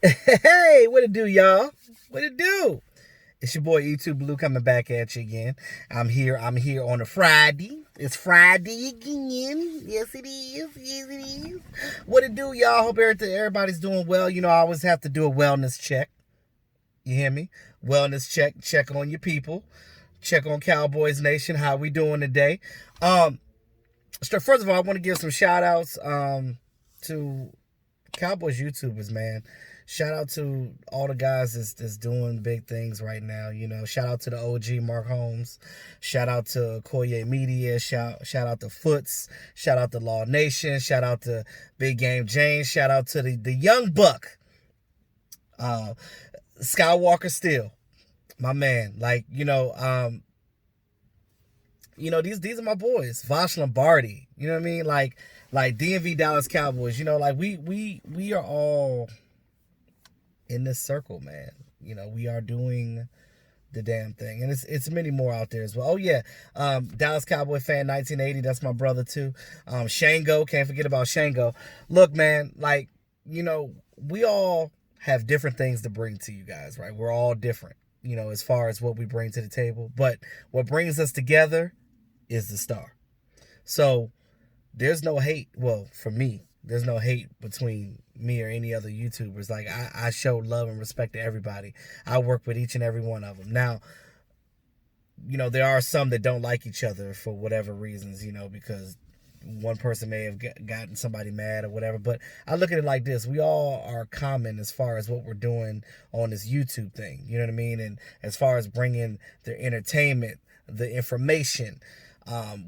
Hey, what it do, y'all? What it do? It's your boy E2 Blue coming back at you again. I'm here on a Friday. It's Friday again. Yes, it is. Yes, it is. What it do, y'all? Hope everybody's doing well. You know, I always have to do a wellness check. You hear me? Wellness check. Check on your people. Check on Cowboys Nation. How we doing today? Um, First of all, I want to give some shout outs to Cowboys YouTubers, man. Shout out to all the guys that's doing big things right now. You know, shout out to the OG Mark Holmes. Shout out to Koye Media. Shout out to Foots. Shout out to Law Nation. Shout out to Big Game James. Shout out to the young buck, uh, Skywalker Still, my man. Like these are my boys. Vosh Lombardi. You know what I mean? Like DMV Dallas Cowboys. You know, like we are all in this circle, man. You know, we are doing the damn thing, and it's many more out there as well. Oh yeah, Dallas Cowboy fan 1980. That's my brother too. Shango, can't forget about Shango. Look, man, like we all have different things to bring to you guys, right? We're all different, as far as what we bring to the table. But what brings us together is the star. So there's no hate. Well, for me, there's no hate between me or any other YouTubers. Like I show love and respect to everybody. I work with each and every one of them. Now, there are some that don't like each other for whatever reasons, because one person may have gotten somebody mad or whatever. But I look at it like this. We all are common as far as what we're doing on this YouTube thing. You know what I mean? And as far as bringing the entertainment, the information,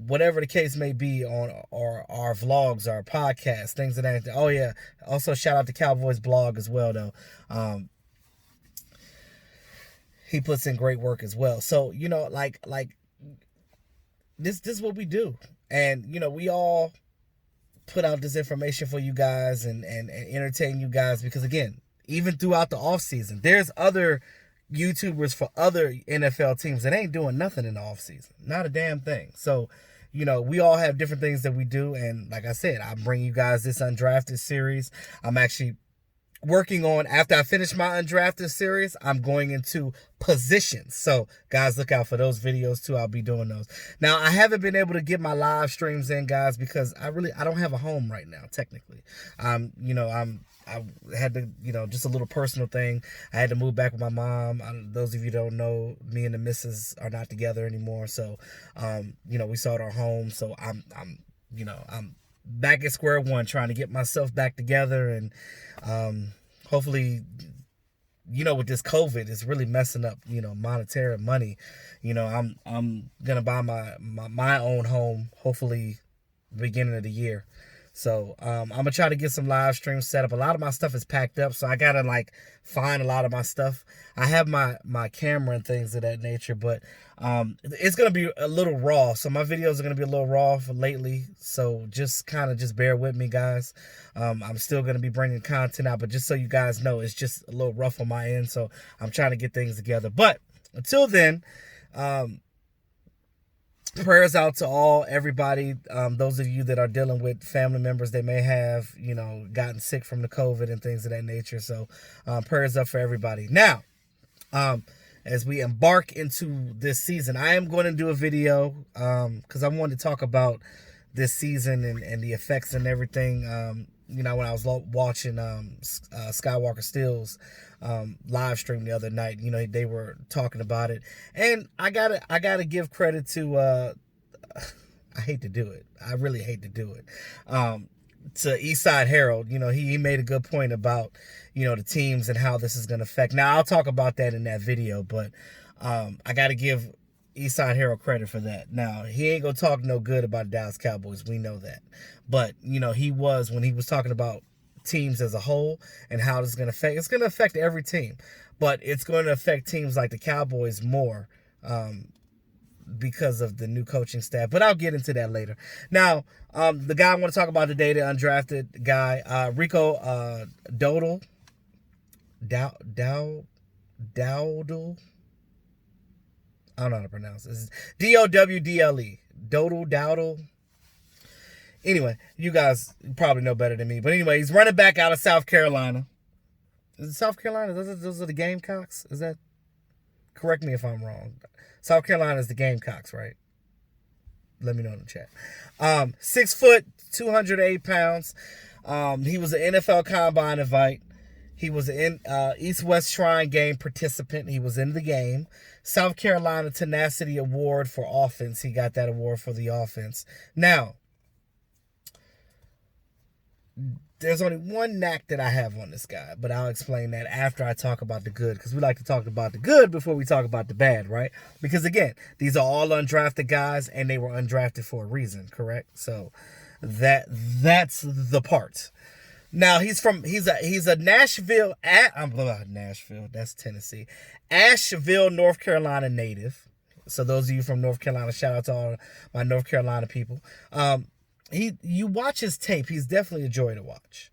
whatever the case may be on our vlogs, our podcasts, things of that. Oh yeah. Also shout out to Cowboys blog as well though. He puts in great work as well. So, like this is what we do. And, we all put out this information for you guys and entertain you guys because again, even throughout the off season, there's other YouTubers for other NFL teams that ain't doing nothing in the offseason. Not a damn thing. So, we all have different things that we do. And like I said, I bring you guys this undrafted series. I'm actually working on, after I finish my undrafted series, I'm going into positions. So guys, look out for those videos too. I'll be doing those. Now, I haven't been able to get my live streams in, guys, because I don't have a home right now, technically. I had to, just a little personal thing. I had to move back with my mom. Those of you who don't know, me and the missus are not together anymore. So, we sold our home. So I'm back at square one, trying to get myself back together. And hopefully, with this COVID, it's really messing up, monetary money. I'm gonna buy my own home, hopefully beginning of the year. So I'm gonna try to get some live streams set up. A lot of my stuff is packed up, so I gotta find a lot of my stuff. I have my camera and things of that nature, but it's gonna be a little raw. So my videos are gonna be a little raw for lately. So just bear with me, guys. I'm still gonna be bringing content out, but just so you guys know, it's just a little rough on my end. So I'm trying to get things together. But until then, prayers out to everybody. Those of you that are dealing with family members that may have, gotten sick from the COVID and things of that nature. So prayers up for everybody. Now, as we embark into this season, I am going to do a video because I wanted to talk about this season and the effects and everything. When I was watching Skywalker Still's live stream the other night, they were talking about it, and I gotta give credit to I hate to do it. I really hate to do it. To Eastside Herald, he made a good point about the teams and how this is going to affect. Now I'll talk about that in that video, but I got to give Eastside Herald credit for that. Now, he ain't gonna talk no good about Dallas Cowboys. We know that. But, he was, when he was talking about teams as a whole and how this is gonna affect, it's gonna affect every team. But it's gonna affect teams like the Cowboys more because of the new coaching staff. But I'll get into that later. Now, the guy I want to talk about today, the undrafted guy, Rico Dowdle. Dowdle. I don't know how to pronounce it. It's Dowdle. Dowdle. Anyway, you guys probably know better than me. But anyway, he's running back out of South Carolina. Is it South Carolina? Those are the Gamecocks? Is that? Correct me if I'm wrong. South Carolina is the Gamecocks, right? Let me know in the chat. 6 foot, 208 pounds. He was an NFL Combine invite. He was an East-West Shrine Game participant. He was in the game. South Carolina Tenacity Award for offense. He got that award for the offense. Now, there's only one knack that I have on this guy, but I'll explain that after I talk about the good, because we like to talk about the good before we talk about the bad, right? Because again, these are all undrafted guys, and they were undrafted for a reason, correct? So that's the part. Now he's a Nashville, that's Tennessee, Asheville, North Carolina native. So those of you from North Carolina, shout out to all my North Carolina people. You watch his tape, he's definitely a joy to watch.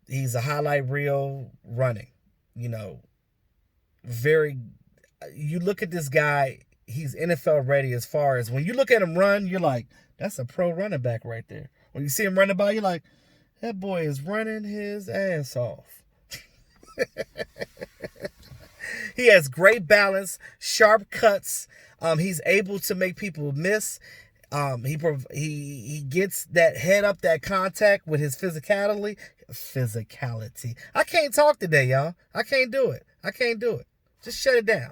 He's a highlight reel running, you look at this guy, he's NFL ready as far as when you look at him run, you're like, that's a pro running back right there. When you see him running by, you're like, that boy is running his ass off. He has great balance, sharp cuts. He's able to make people miss. He gets that head up, that contact with his physicality. I can't talk today, y'all. I can't do it. Just shut it down.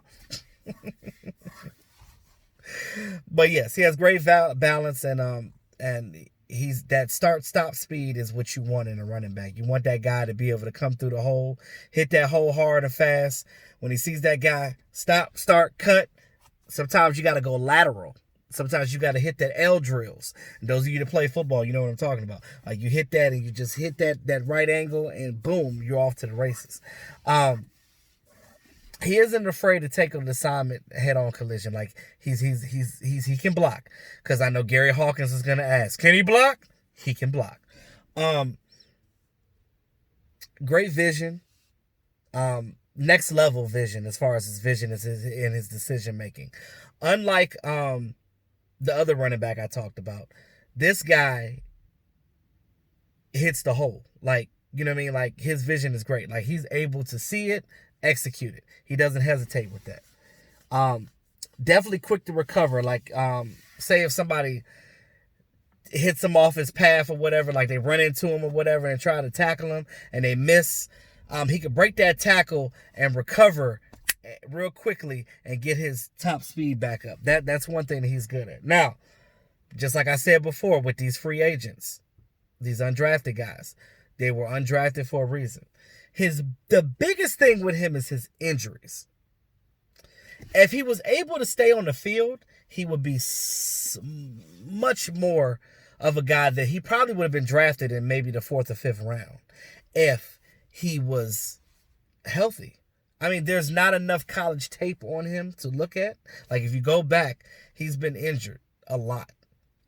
But yes, he has great balance, and he's that start-stop speed is what you want in a running back. You want that guy to be able to come through the hole, hit that hole hard and fast. When he sees that guy, stop, start, cut. Sometimes you got to go lateral. Sometimes you got to hit that L drills. And those of you that play football, you know what I'm talking about. Like you hit that and you just hit that right angle and boom, you're off to the races. He isn't afraid to take an assignment head-on collision. Like he can block. Because I know Gary Hawkins is gonna ask, can he block? He can block. Great vision. Next level vision as far as his vision is in his decision making. Unlike the other running back I talked about, this guy hits the hole. Like, you know what I mean? Like his vision is great. Like he's able to see it, execute it. He doesn't hesitate with that. Definitely quick to recover. Like, say if somebody hits him off his path or whatever, like they run into him or whatever and try to tackle him and they miss, he could break that tackle and recover real quickly and get his top speed back up. That's one thing that he's good at. Now, just like I said before with these free agents, these undrafted guys, they were undrafted for a reason. The biggest thing with him is his injuries. If he was able to stay on the field, he would be much more of a guy that he probably would have been drafted in maybe the 4th or 5th round if he was healthy. I mean, there's not enough college tape on him to look at. Like, if you go back, he's been injured a lot.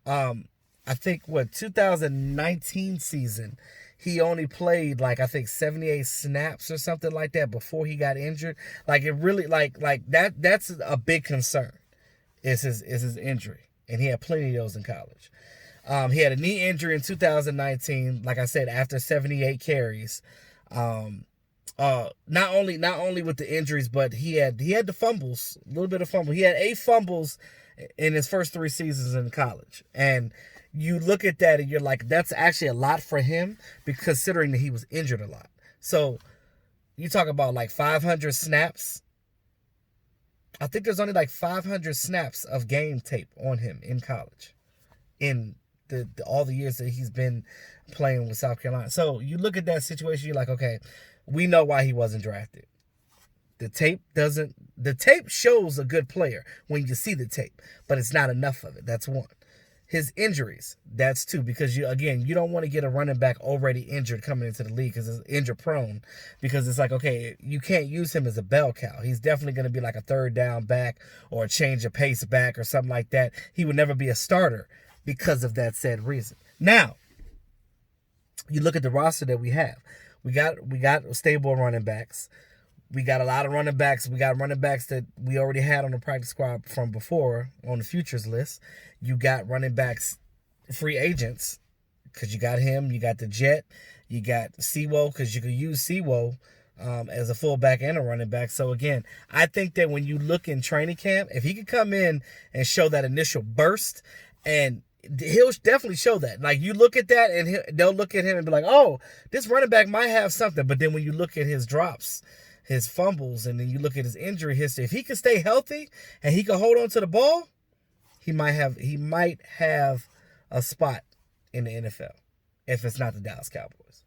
I think, 2019 season, he only played, like, I think 78 snaps or something like that before he got injured. Like, it really, like that's a big concern, is his injury. And he had plenty of those in college. He had a knee injury in 2019, like I said, after 78 carries. Not only with the injuries, but he had the fumbles, a little bit of fumble. He had 8 fumbles in his first 3 seasons in college. And you look at that and you're like, that's actually a lot for him, considering that he was injured a lot. So you talk about like 500 snaps. I think there's only like 500 snaps of game tape on him in college in all the years that he's been playing with South Carolina. So you look at that situation, you're like, okay, we know why he wasn't drafted. The tape shows a good player when you see the tape, but it's not enough of it. That's one. His injuries, that's 2, because you don't want to get a running back already injured coming into the league because it's injury prone, because it's like, okay, you can't use him as a bell cow. He's definitely going to be like a 3rd down back or a change of pace back or something like that. He would never be a starter because of that said reason. Now, you look at the roster that we have. We got stable running backs. We got a lot of running backs. We got running backs that we already had on the practice squad from before on the futures list. You got running backs, free agents, because you got him. You got the Jet. You got Siwo, because you could use Siwo as a fullback and a running back. So again, I think that when you look in training camp, if he could come in and show that initial burst, and he'll definitely show that. Like, you look at that and they'll look at him and be like, oh, this running back might have something. But then when you look at his drops, his fumbles, and then you look at his injury history, if he can stay healthy and he can hold on to the ball, he might have a spot in the NFL if it's not the Dallas Cowboys.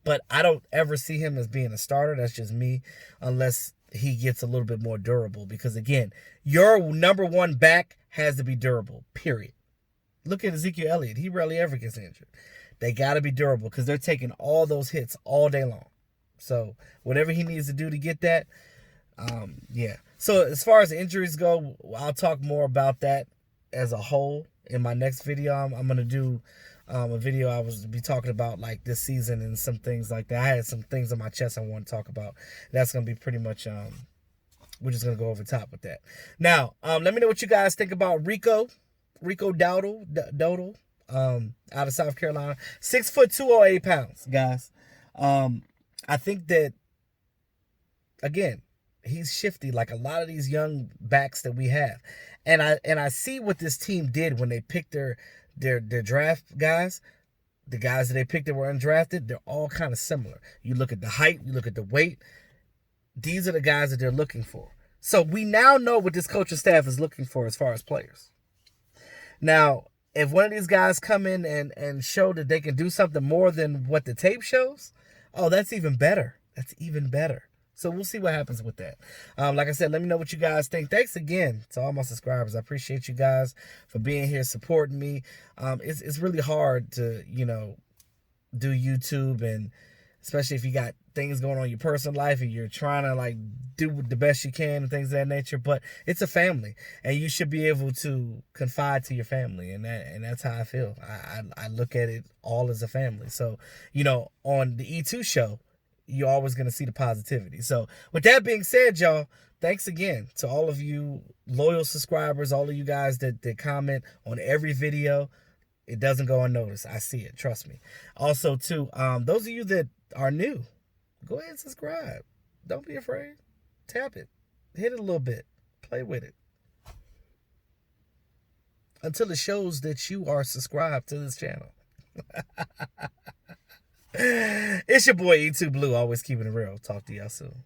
But I don't ever see him as being a starter. That's just me, unless he gets a little bit more durable. Because again, your number one back has to be durable, period. Look at Ezekiel Elliott. He rarely ever gets injured. They got to be durable because they're taking all those hits all day long. So whatever he needs to do to get that, yeah. So as far as injuries go, I'll talk more about that as a whole in my next video. I'm going to do a video I was be talking about like this season and some things like that. I had some things on my chest I want to talk about. That's going to be pretty much, we're just going to go over top with that. Now, let me know what you guys think about Rico Dowdle, out of South Carolina. 6 foot 208 pounds, guys. I think that, again, he's shifty like a lot of these young backs that we have. And I see what this team did when they picked their draft guys. The guys that they picked that were undrafted, they're all kind of similar. You look at the height, you look at the weight. These are the guys that they're looking for. So we now know what this coaching staff is looking for as far as players. Now, if one of these guys come in and show that they can do something more than what the tape shows, oh, that's even better. That's even better. So we'll see what happens with that. Like I said, let me know what you guys think. Thanks again to all my subscribers. I appreciate you guys for being here, supporting me. It's really hard to, do YouTube, and especially if you got things going on in your personal life and you're trying to like do the best you can and things of that nature. But it's a family, and you should be able to confide to your family, and that's how I feel. I look at it all as a family. So, on the E2 show, you're always going to see the positivity. So with that being said, y'all, thanks again to all of you loyal subscribers, all of you guys that comment on every video. It doesn't go unnoticed. I see it. Trust me. Also, too, those of you that are new, go ahead and subscribe. Don't be afraid. Tap it. Hit it a little bit. Play with it. Until it shows that you are subscribed to this channel. It's your boy E2 Blue, always keeping it real. Talk to y'all soon.